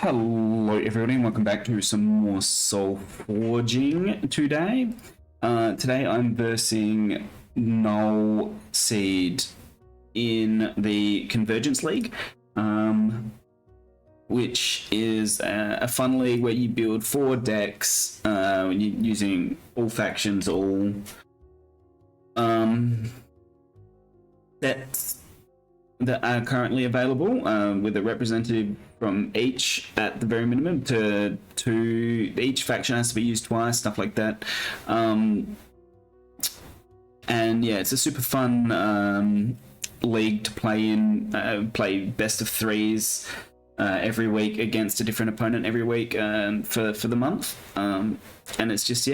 Hello everybody and welcome back to some more Solforging today. Today I'm versing NullSeed in the Convergence League, which is a fun league where you build 4 decks using all factions, all sets that are currently available, with a representative from each at the very minimum. To each faction has to be used twice, stuff like that. And yeah, it's a super fun league to play in. Play best of 3s every week against a different opponent every week for the month. And it's just,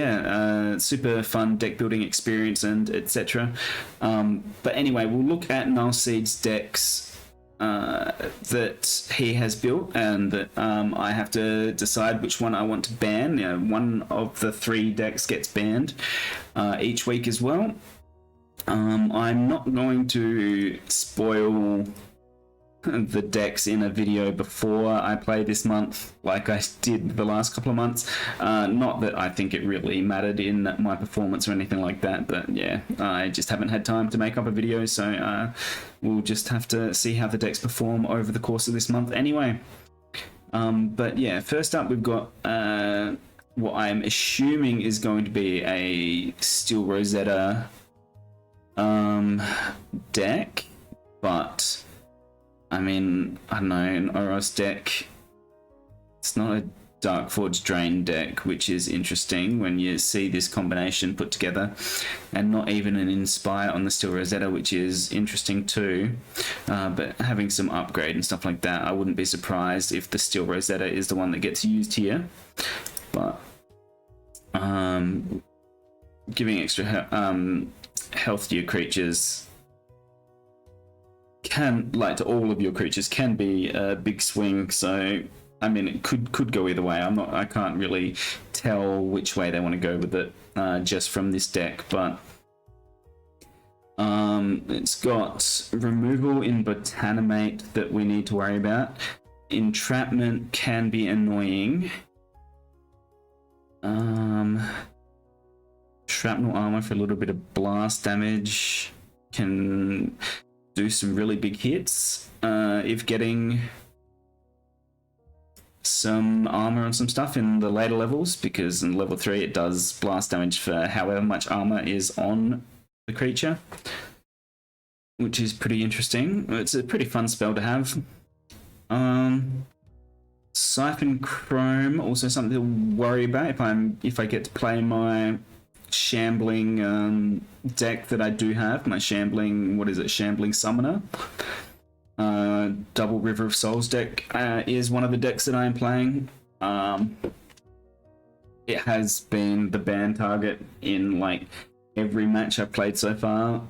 super fun deck building experience and etc. But anyway, we'll look at NullSeed's decks that he has built, and that I have to decide which one I want to ban. One of the 3 decks gets banned each week as well. I'm not going to spoil the decks in a video before I play this month like I did the last couple of months. Not that I think it really mattered in my performance or anything like that, but yeah, I just haven't had time to make up a video, so we'll just have to see how the decks perform over the course of this month anyway. But yeah, first up we've got what I'm assuming is going to be a Steel Rosetta deck, but I mean, I don't know, an Oros deck. It's not a Darkforge Drain deck, which is interesting when you see this combination put together, and not even an Inspire on the Steel Rosetta, which is interesting too. But having some upgrade and stuff like that, I wouldn't be surprised if the Steel Rosetta is the one that gets used here. But giving extra health to your creatures can, like to all of your creatures, can be a big swing. So I mean, it could go either way. I can't really tell which way they want to go with it just from this deck, but it's got removal in Botanimate that we need to worry about. Entrapment can be annoying. Shrapnel armor for a little bit of blast damage can do some really big hits if getting some armor on some stuff in the later levels, because in level 3 it does blast damage for however much armor is on the creature, which is pretty interesting. It's a pretty fun spell to have. Siphon Chrome, also something to worry about if I get to play my shambling deck that I do have, my shambling, shambling summoner. Double River of Souls deck is one of the decks that I am playing. It has been the ban target in like every match I've played so far,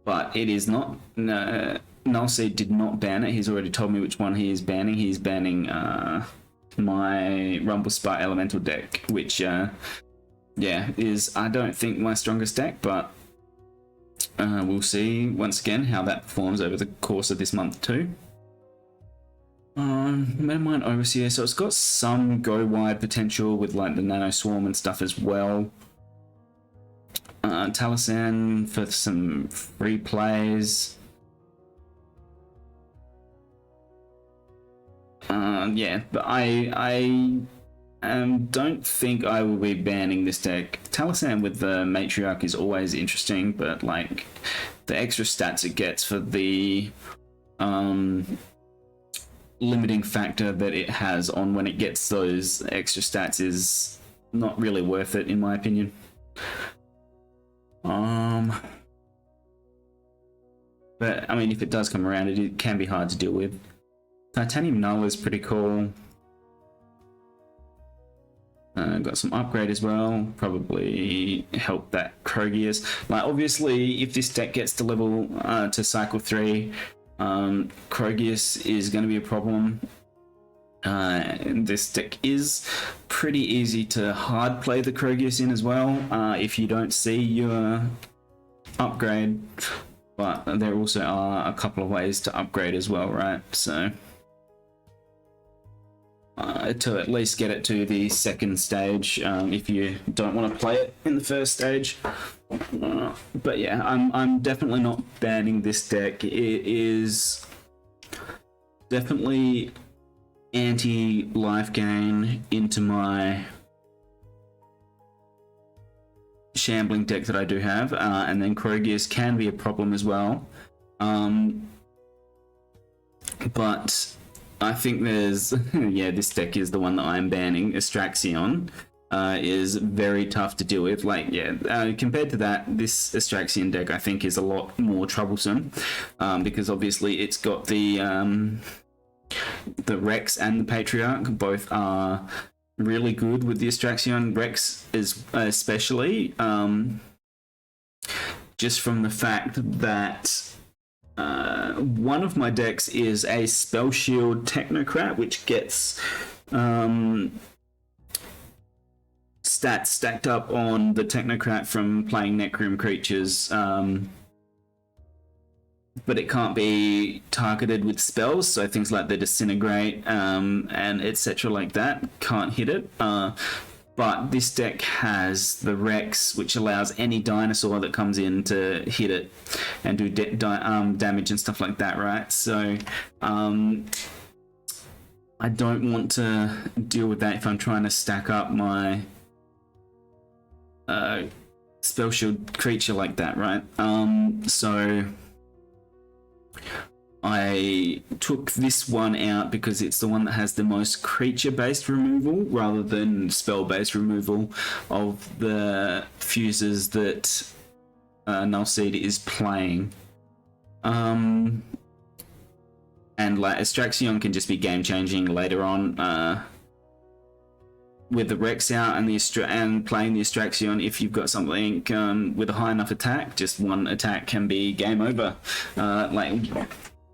but it is not. NullSeed did not ban it. He's already told me which one he is banning. He's banning my Rumblespire Elemental deck, which is, I don't think, my strongest deck, but we'll see once again how that performs over the course of this month too. Metamine Overseer, so it's got some go wide potential with like the Nano Swarm and stuff as well. Taliesin for some free plays. Yeah, but I don't think I will be banning this deck. Taliesin with the Matriarch is always interesting, but like the extra stats it gets for the limiting factor that it has on when it gets those extra stats is not really worth it, in my opinion. But I mean, if it does come around, it can be hard to deal with. Titanium Null is pretty cool. Got some upgrade as well, probably help that Krogius. Like, obviously, if this deck gets to level to cycle 3, Krogius is going to be a problem. And this deck is pretty easy to hard play the Krogius in as well, if you don't see your upgrade. but there also are a couple of ways to upgrade as well, right? So to at least get it to the second stage, if you don't want to play it in the first stage. But yeah, I'm definitely not banning this deck. It is definitely anti-life gain into my shambling deck that I do have, and then Krogius can be a problem as well. But I think there's yeah, this deck is the one that I'm banning. Astraxion is very tough to deal with. Like, yeah, compared to that, this Astraxion deck I think is a lot more troublesome, because obviously it's got the Rex and the Patriarch. Both are really good with the Astraxion. Rex is especially, just from the fact that one of my decks is a Spell Shield Technocrat, which gets stats stacked up on the Technocrat from playing Necroom creatures, but it can't be targeted with spells, so things like the Disintegrate and etc. like that can't hit it. But this deck has the Rex, which allows any dinosaur that comes in to hit it and do damage and stuff like that, right? So I don't want to deal with that if I'm trying to stack up my Spell Shield creature like that, right? So I took this one out because it's the one that has the most creature-based removal rather than spell-based removal of the fuses that NullSeed is playing. And like Astraxion can just be game-changing later on with the Rex out and playing the Astraxion. If you've got something with a high enough attack, just one attack can be game over. Like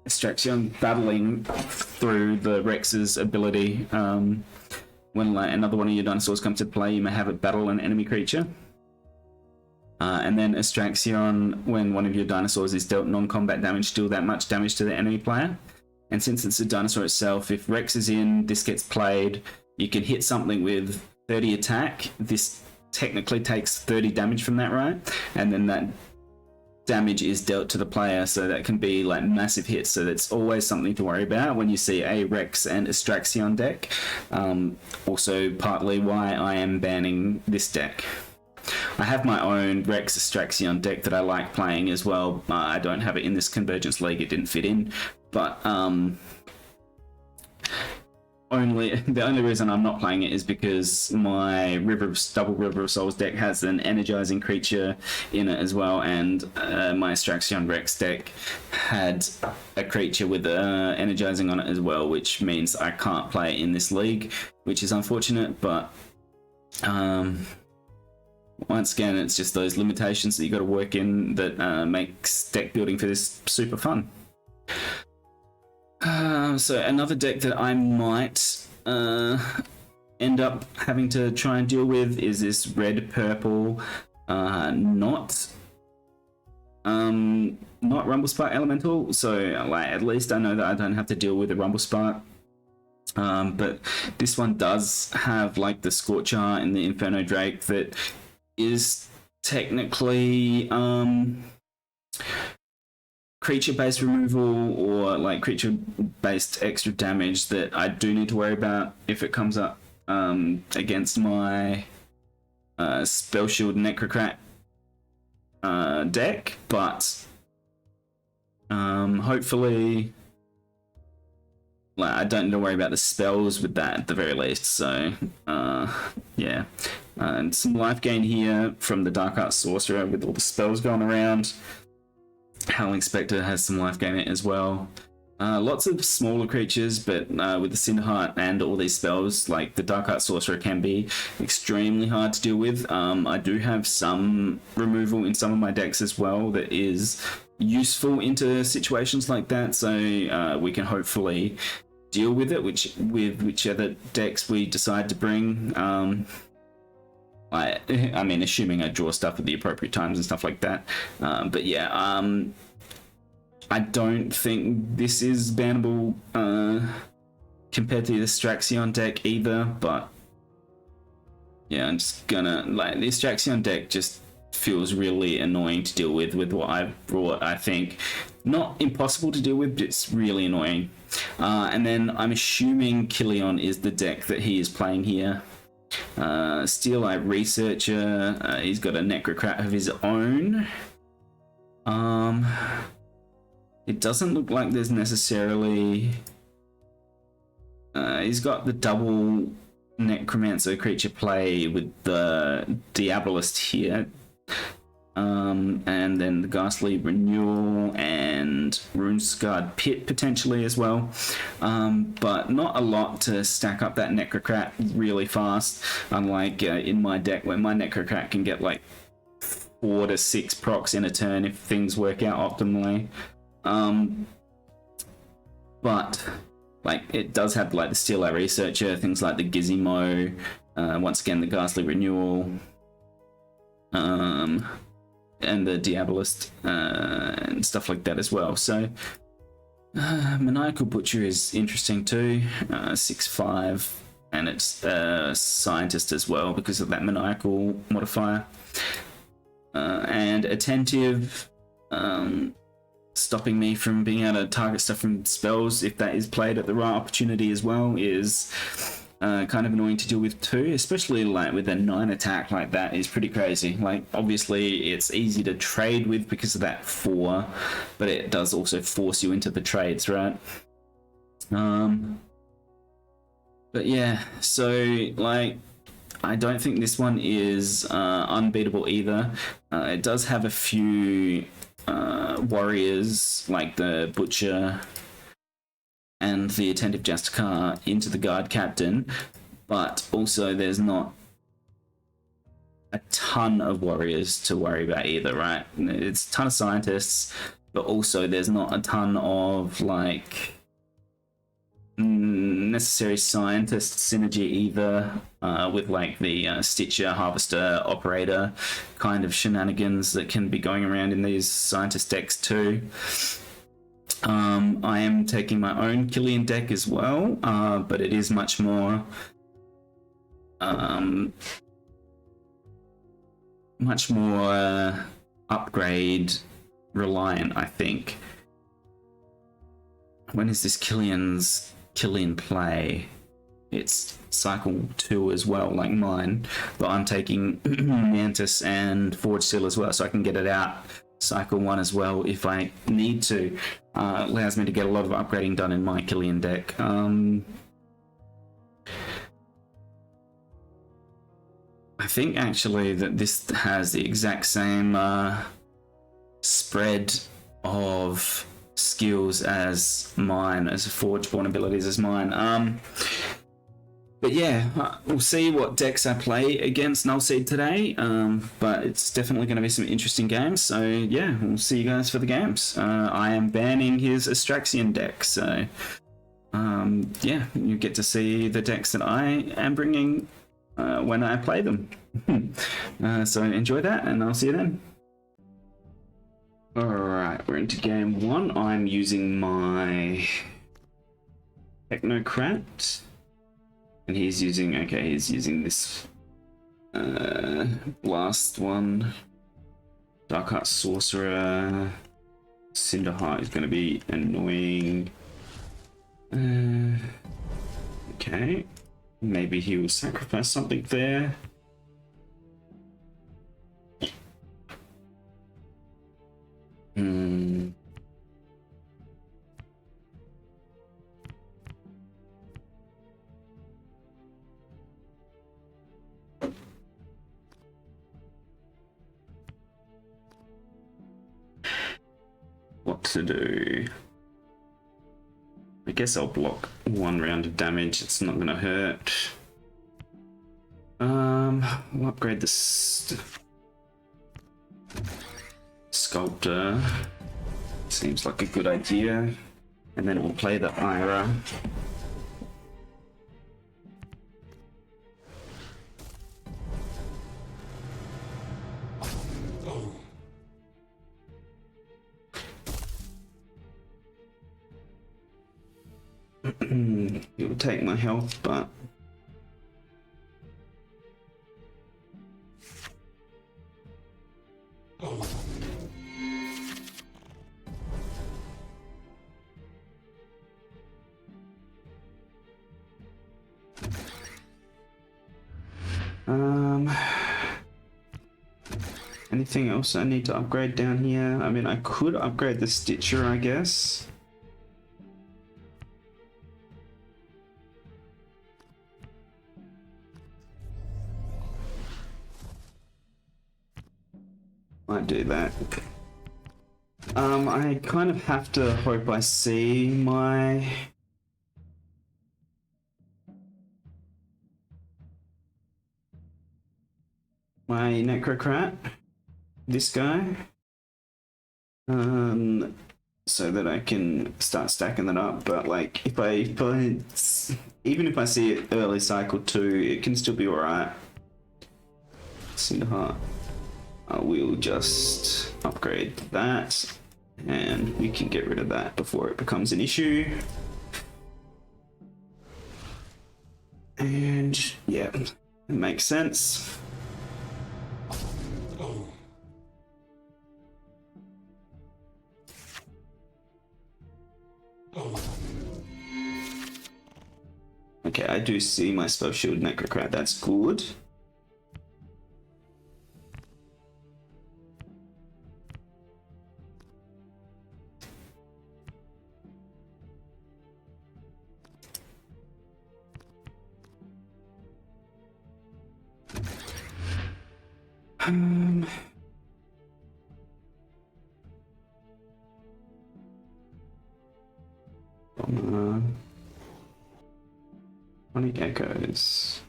Astraxion battling through the Rex's ability. When like another one of your dinosaurs comes to play, you may have it battle an enemy creature. And then Astraxion, when one of your dinosaurs is dealt non-combat damage, deal that much damage to the enemy player. And since it's a dinosaur itself, if Rex is in, this gets played, you can hit something with 30 attack. This technically takes 30 damage from that, right? And then that damage is dealt to the player, so that can be like massive hits. So that's always something to worry about when you see a Rex and Astraxion deck. Also partly why I am banning this deck. I have my own Rex Astraxion deck that I like playing as well. I don't have it in this Convergence League, it didn't fit in, but the only reason I'm not playing it is because my double River of Souls deck has an energizing creature in it as well, and my Astraxion Rex deck had a creature with energizing on it as well, which means I can't play it in this league, which is unfortunate. But once again, it's just those limitations that you got to work in that makes deck building for this super fun. So another deck that I might end up having to try and deal with is this red-purple, not Rumblespark Elemental. So like at least I know that I don't have to deal with the Rumblespark. But this one does have like the Scorcher and the Inferno Drake that is technically creature-based removal or like creature-based extra damage that I do need to worry about if it comes up against my Spell Shield Necrocrat deck, but hopefully like I don't need to worry about the spells with that at the very least. So yeah, and some life gain here from the Dark Art Sorcerer with all the spells going around. Howling Spectre has some life gain in it as well. Lots of smaller creatures, but with the Cinderheart and all these spells, like the Dark Art Sorcerer can be extremely hard to deal with. I do have some removal in some of my decks as well that is useful into situations like that, so we can hopefully deal with it with whichever decks we decide to bring. I mean, assuming I draw stuff at the appropriate times and stuff like that. But yeah, I don't think this is bannable compared to the Straxion deck either, but yeah, I'm just gonna, like, the Straxion deck just feels really annoying to deal with what I've brought. I think not impossible to deal with, but it's really annoying. And then I'm assuming Killion is the deck that he is playing here. Steel-Eye Researcher, he's got a Necrocrat of his own. It doesn't look like there's necessarily... he's got the double Necromancer creature play with the Diabolist here. And then the Ghastly Renewal and Runescarred Pit potentially as well. But not a lot to stack up that Necrocrat really fast, unlike in my deck where my Necrocrat can get like 4 to 6 procs in a turn if things work out optimally. But like it does have like the Steel-Eye Researcher, things like the Gizmo, once again the Ghastly Renewal, and the Diabolist, and stuff like that as well. So Maniacal Butcher is interesting too, 6/5, and it's Scientist as well because of that Maniacal modifier. And Attentive, stopping me from being able to target stuff from spells if that is played at the right opportunity as well is kind of annoying to deal with too, especially like with a 9 attack like that is pretty crazy. Like obviously it's easy to trade with because of that 4, but it does also force you into the trades, right? But yeah, so like I don't think this one is unbeatable either. It does have a few warriors like the Butcher and the Attentive Justicar into the Guard Captain, but also there's not a ton of warriors to worry about either, right? It's a ton of scientists, but also there's not a ton of like necessary scientist synergy either, with like the Stitcher, Harvester, Operator kind of shenanigans that can be going around in these scientist decks too. I am taking my own Killian deck as well, but it is much more upgrade reliant, I think. When is this Killian play? It's cycle 2 as well, like mine, but I'm taking Mantis and Forge Seal as well, so I can get it out cycle 1 as well if I need to. Allows me to get a lot of upgrading done in my Killian deck. I think actually that this has the exact same spread of skills as mine, as Forgeborn abilities as mine. But yeah, we'll see what decks I play against NullSeed today, but it's definitely going to be some interesting games, so yeah, we'll see you guys for the games. I am banning his Astraxian deck, so yeah, you get to see the decks that I am bringing when I play them. So enjoy that, and I'll see you then. Alright, we're into game 1. I'm using my Technocrat. And he's using this Blast one. Darkheart Sorcerer. Cinderheart is going to be annoying. Okay. Maybe he will sacrifice something there. What to do? I guess I'll block 1 round of damage. It's not going to hurt. We'll upgrade the Sculptor. Seems like a good idea. And then we'll play the Ira. It will take my health, but anything else I need to upgrade down here? I mean, I could upgrade the Stitcher, I guess. Might do that. I kind of have to hope I see my Necrocrat, this guy, so that I can start stacking that up. But like, if I even if I see it early cycle 2, it can still be alright. Cinder Heart. I will just upgrade that, and we can get rid of that before it becomes an issue. And yeah, it makes sense. Okay, I do see my Spell Shield Necrocrat, that's good. Sonic Echoes.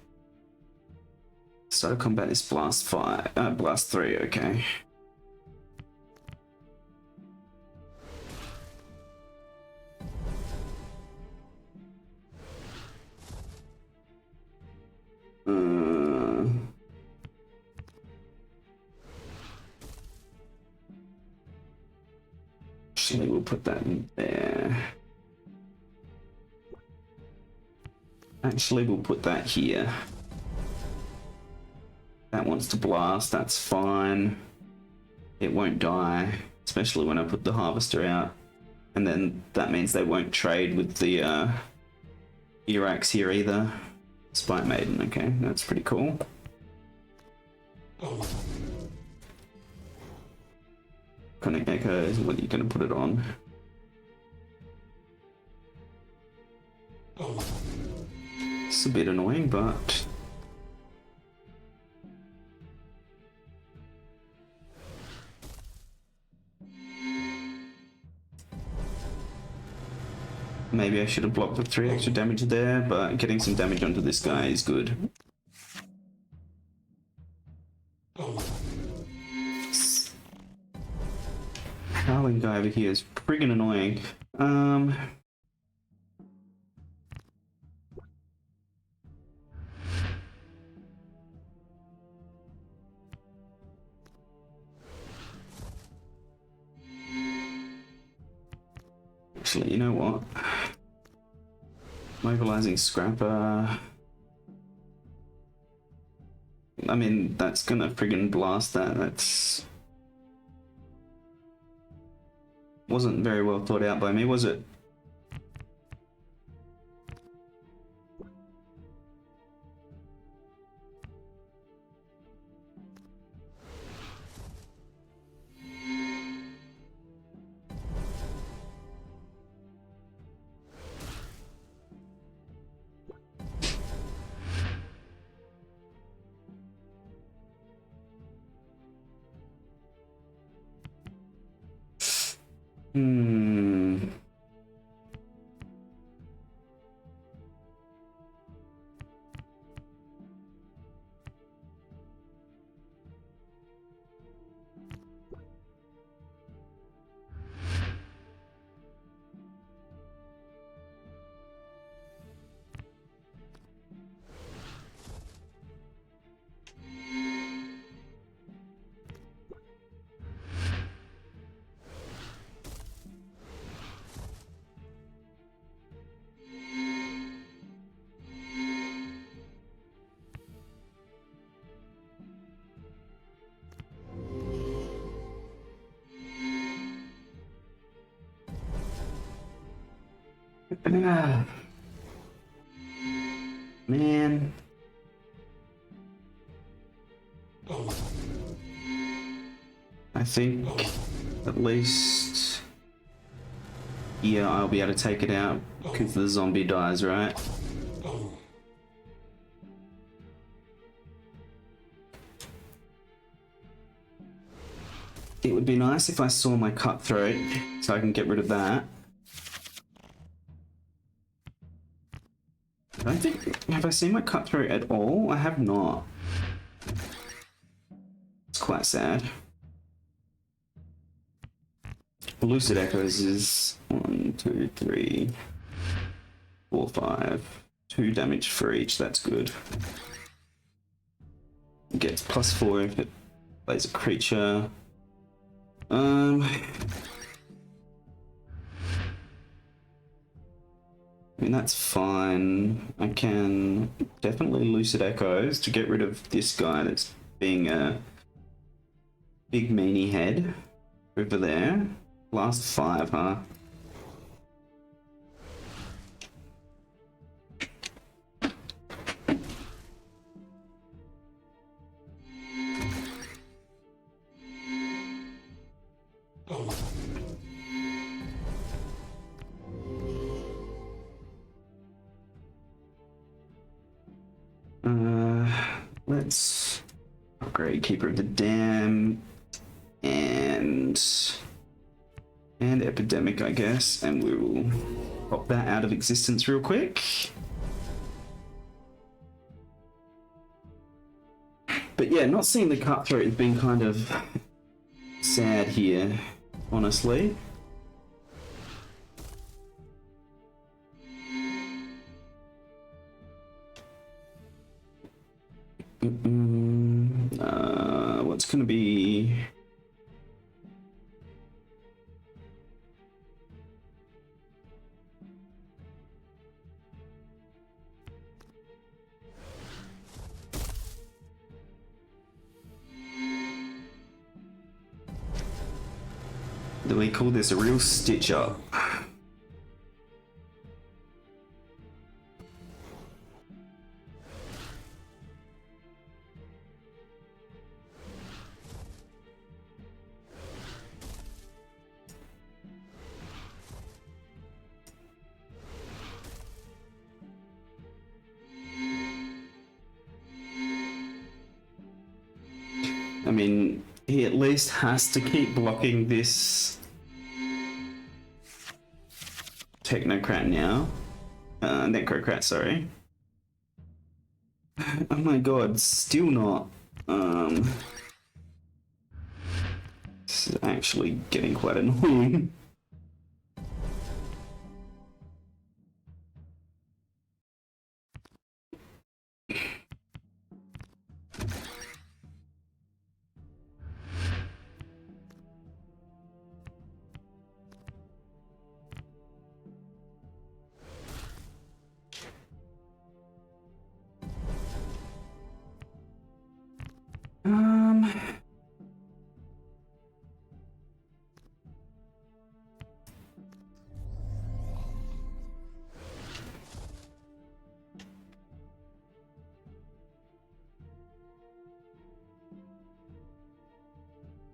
Start of combat is Blast 5, Blast 3, okay. Actually, we'll put that in there. Actually, we'll put that here. That wants to blast, that's fine. It won't die, especially when I put the Harvester out. And then that means they won't trade with the Irax here either. Spite Maiden, okay, that's pretty cool. Conic Echoes, what are you going to put it on? It's a bit annoying, but maybe I should have blocked the 3 extra damage there, but getting some damage onto this guy is good. Howling guy over here is friggin' annoying. Actually, you know what? Mobilizing Scrapper. I mean, that's gonna friggin' blast that. That's wasn't very well thought out by me, was it? Man. I think at least here I'll be able to take it out because the zombie dies, right? It would be nice if I saw my cutthroat so I can get rid of that. I don't think... Have I seen my cutthroat at all? I have not. It's quite sad. Lucid Echoes is 1, 2, 3, 4, 5. 2 damage for each, that's good. It gets +4 if it plays a creature. I mean, that's fine. I can definitely Lucid Echoes to get rid of this guy that's being a big meanie head over there. Last 5, huh? Let's upgrade Keeper of the Dam and Epidemic, I guess, and we will pop that out of existence real quick. But yeah, not seeing the cutthroat has been kind of sad here, honestly. What's gonna be... Do we call this a real stitch up? I mean, he at least has to keep blocking this Technocrat now. Necrocrat, sorry. Oh my god, still not. This is actually getting quite annoying.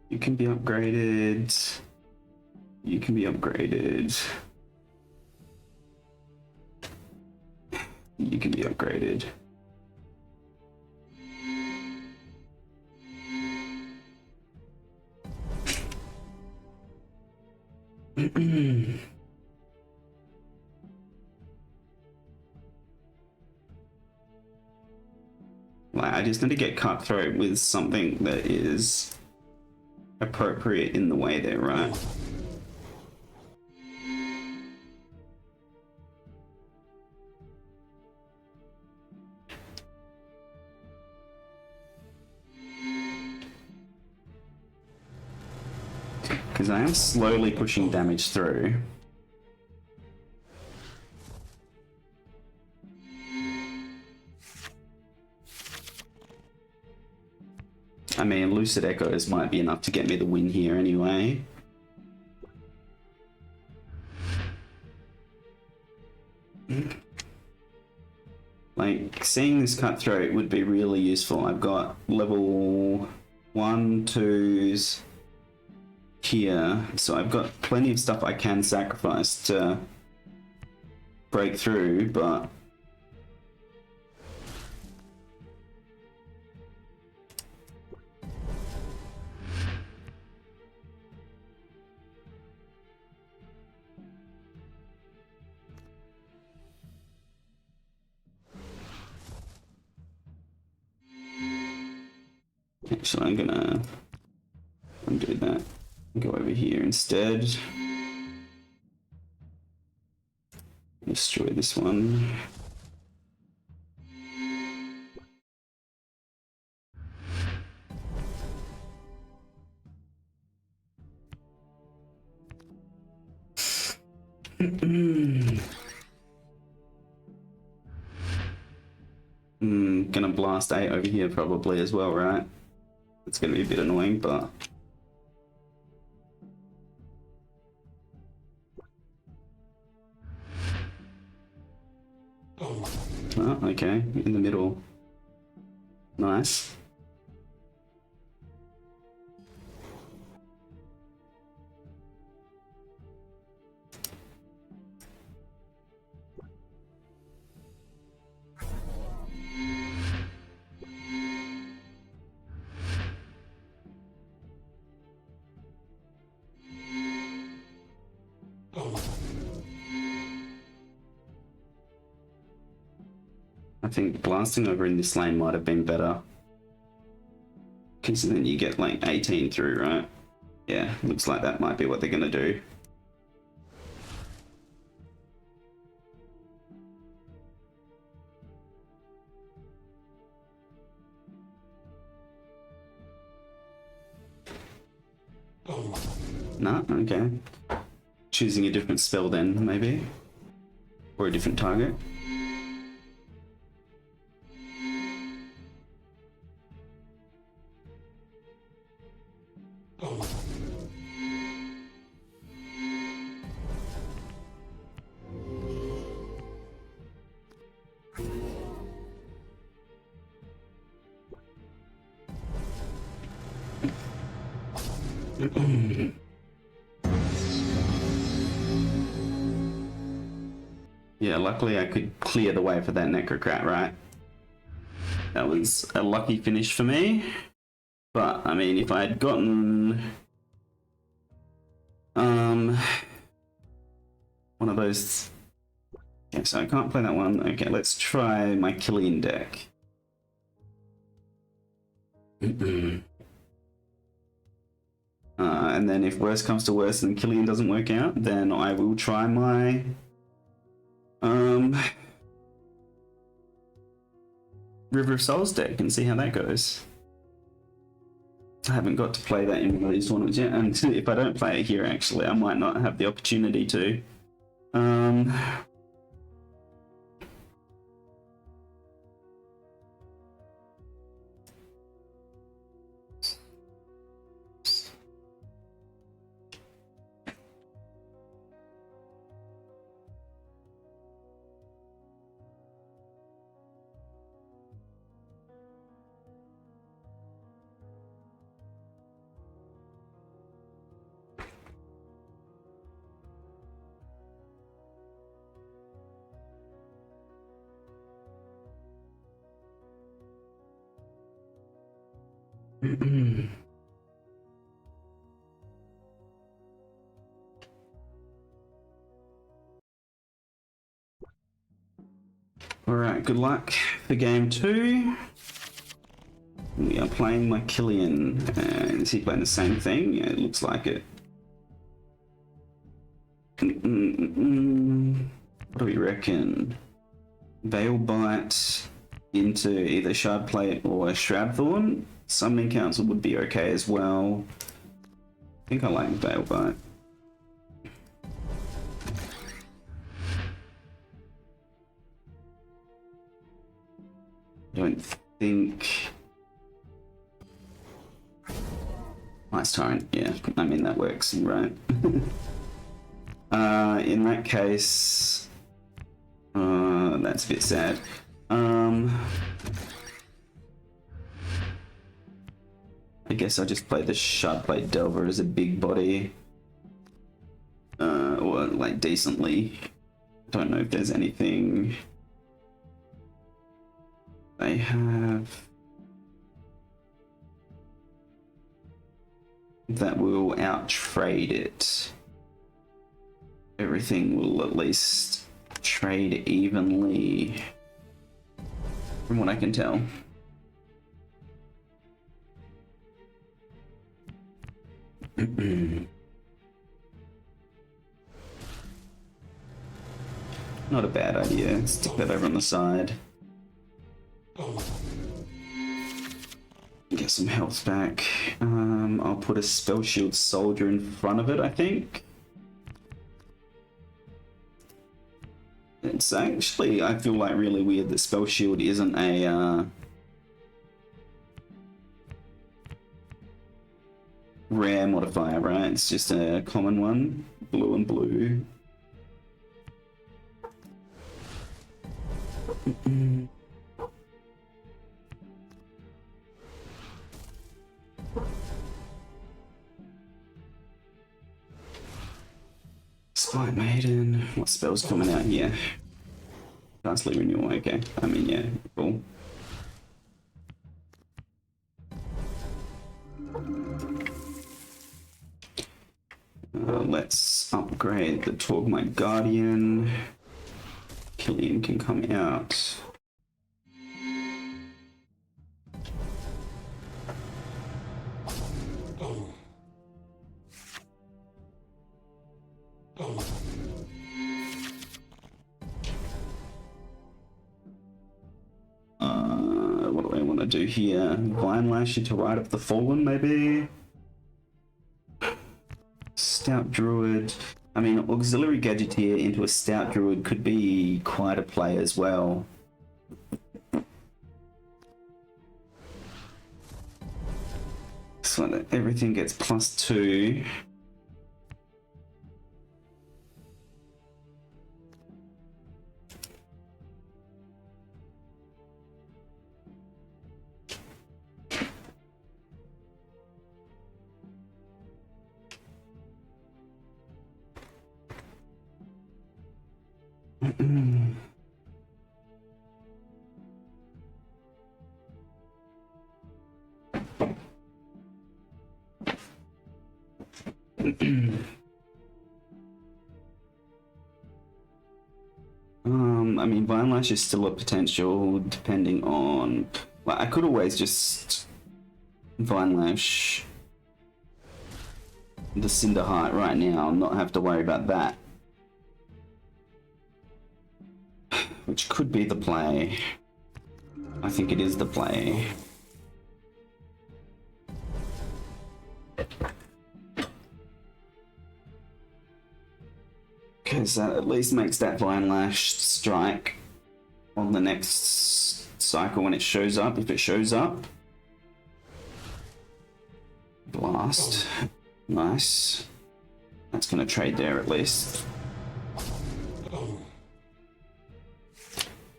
You can be upgraded. You can be upgraded. You can be upgraded. Like, I just need to get Cutthroat with something that is appropriate in the way there, right? Because I am slowly pushing damage through. I mean, Lucid Echoes might be enough to get me the win here anyway. Like, seeing this cutthroat would be really useful. I've got level 1, 2s here, so I've got plenty of stuff I can sacrifice to break through, but actually I'm gonna undo that and go over here instead. Destroy this one. Gonna blast 8 over here probably as well, right? It's gonna be a bit annoying, but oh, okay, in the middle. Nice. I think blasting over in this lane might have been better. Because then you get like 18 through, right? Yeah, looks like that might be what they're gonna do. No, okay. Choosing a different spell then, maybe? Or a different target? Yeah, luckily I could clear the way for that Necrocrat, right? That was a lucky finish for me. But, I mean, if I had gotten one of those... Okay, so I can't play that one. Okay, let's try my Killian deck. And then if worse comes to worse and Killian doesn't work out, then I will try my River of Souls deck and see how that goes. I haven't got to play that in one of these tournaments yet, and if I don't play it here, actually, I might not have the opportunity to. Alright, good luck for game 2. We are playing my Killian. Is he playing the same thing? Yeah, it looks like it. What do we reckon? Veilbite into either Shardplate or Shroudthorn. Summoning Council would be okay as well. I think I like Veilbite. I don't think... Ice Tyrant, yeah, I mean that works, right? In that case... That's a bit sad. I guess I just play the StoneBlade Delver as a big body. Or like decently. Don't know if there's anything they have that will out-trade it. Everything will at least trade evenly, from what I can tell. Not a bad idea. Stick that over on the side. Get some health back. I'll put a Spell Shield Soldier in front of it, I think. It's actually, I feel like really weird that Spell Shield isn't a rare modifier, right? It's just a common one. Blue and blue. Spite Maiden. What spell's coming out here? Ghastly Renewal, okay. I mean, yeah, cool. Let's upgrade the Torgmite Guardian. Killian can come out. What do I want to do here? Vine Lash into Rite of the Fallen, maybe? Stout Druid. I mean, Auxiliary Gadgeteer into a Stout Druid could be quite a play as well. So that everything gets +2. I mean, Vine Lash is still a potential, depending on... Like, I could always just Vine Lash the Cinderheart right now and not have to worry about that. Which could be the play. I think it is the play. Because that at least makes that Vine Lash strike on the next cycle when it shows up, if it shows up. Blast. Nice. That's going to trade there at least.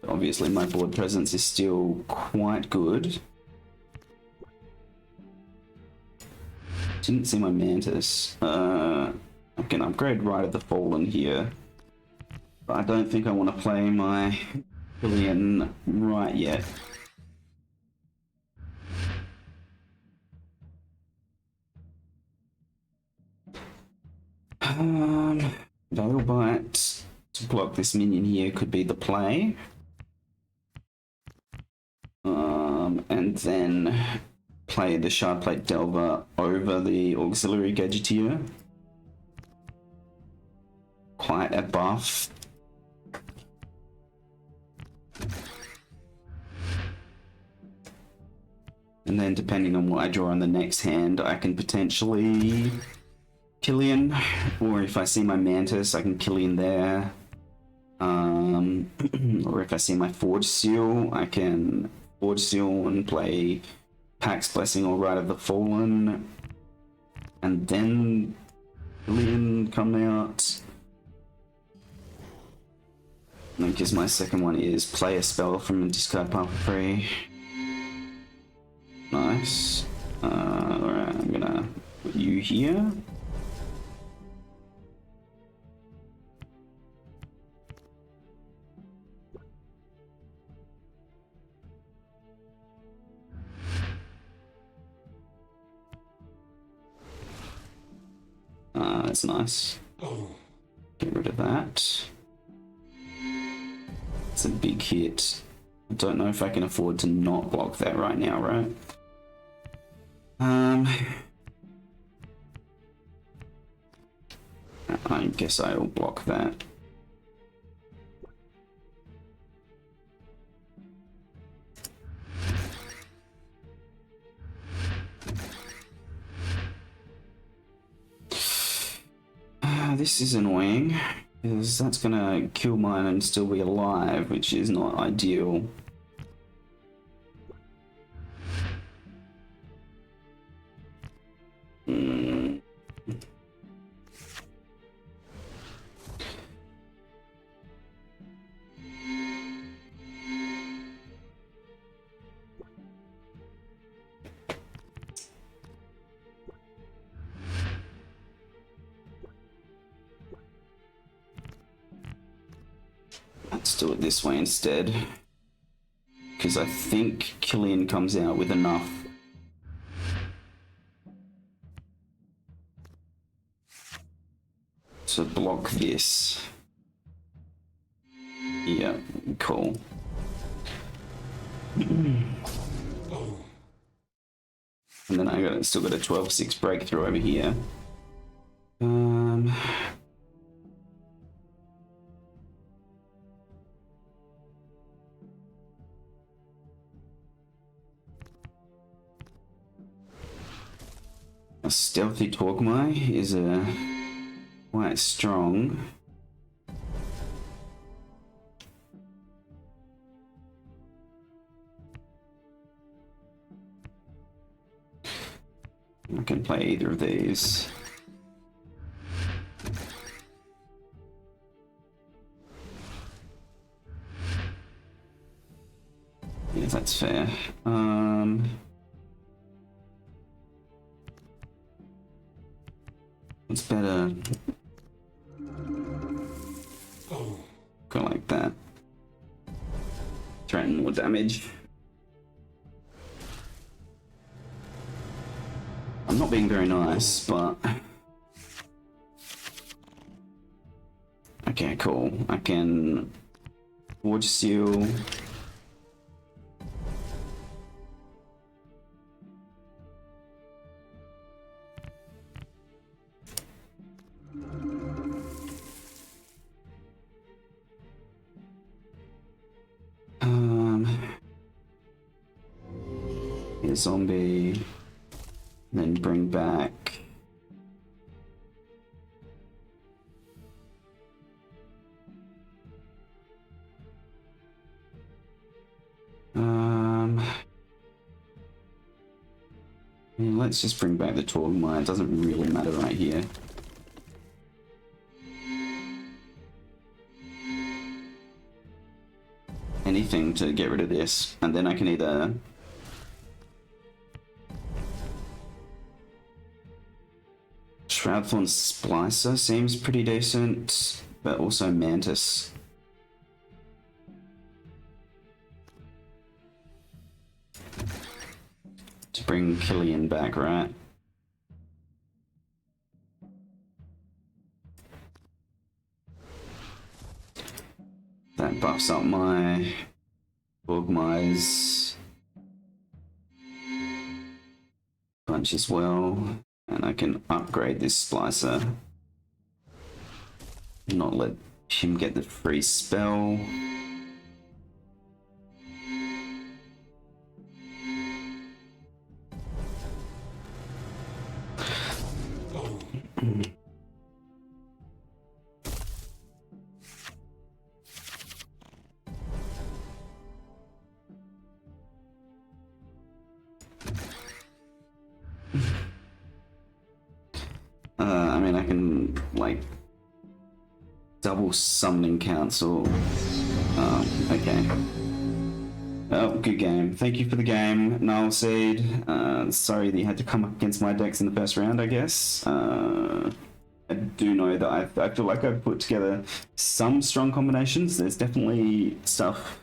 Obviously my board presence is still quite good. Didn't see my Mantis. I can upgrade Rite of the Fallen here. But I don't think I want to play my Killian right yet. Veilbite to block this minion here could be the play. And then play the StoneBlade Delver over the Auxiliary Gadgeteer. Quite a buff. And then depending on what I draw on the next hand, I can potentially Killian, or if I see my Mantis, I can Killian there. Or if I see my Forge Seal, I can Forge Seal and play Pax Blessing or Rite of the Fallen. And then Killian come out. Because my second one is play a spell from a discard pile for free. Nice. Alright, I'm gonna put you here. That's nice. Get rid of that. It's a big hit. I don't know if I can afford to not block that right now, right? I guess I'll block that. This is annoying, because that's gonna kill mine and still be alive, which is not ideal. Let's do it this way instead, because I think Killian comes out with enough. To block this. Yeah, cool. And then I still got a 12-6 breakthrough over here. A stealthy Torgmai is quite strong. I can play either of these. Yeah, that's fair. It's better. Go like that. Threaten more damage. I'm not being very nice, but okay, cool. I can Forge Seal. Zombie, then bring back let's just bring back the Torgmai. It doesn't really matter right here. Anything to get rid of this, and then I can either Shroudthorn Splicer seems pretty decent, but also Mantis. To bring Killian back, right? That buffs up my Torgmai's bunch as well. And I can upgrade this Splicer. Not let him get the free spell. I mean, I can, like, double Summoning Council Okay. Oh, good game. Thank you for the game, NullSeed. Sorry that you had to come up against my decks in the first round, I guess. I do know that I feel like I've put together some strong combinations. There's definitely stuff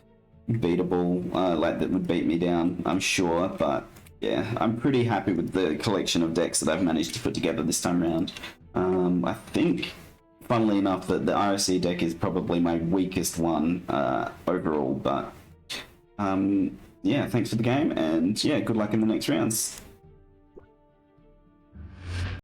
beatable, like that would beat me down, I'm sure, but yeah, I'm pretty happy with the collection of decks that I've managed to put together this time around. I think, funnily enough, that the ROC deck is probably my weakest one overall, but yeah, thanks for the game, and yeah, good luck in the next rounds.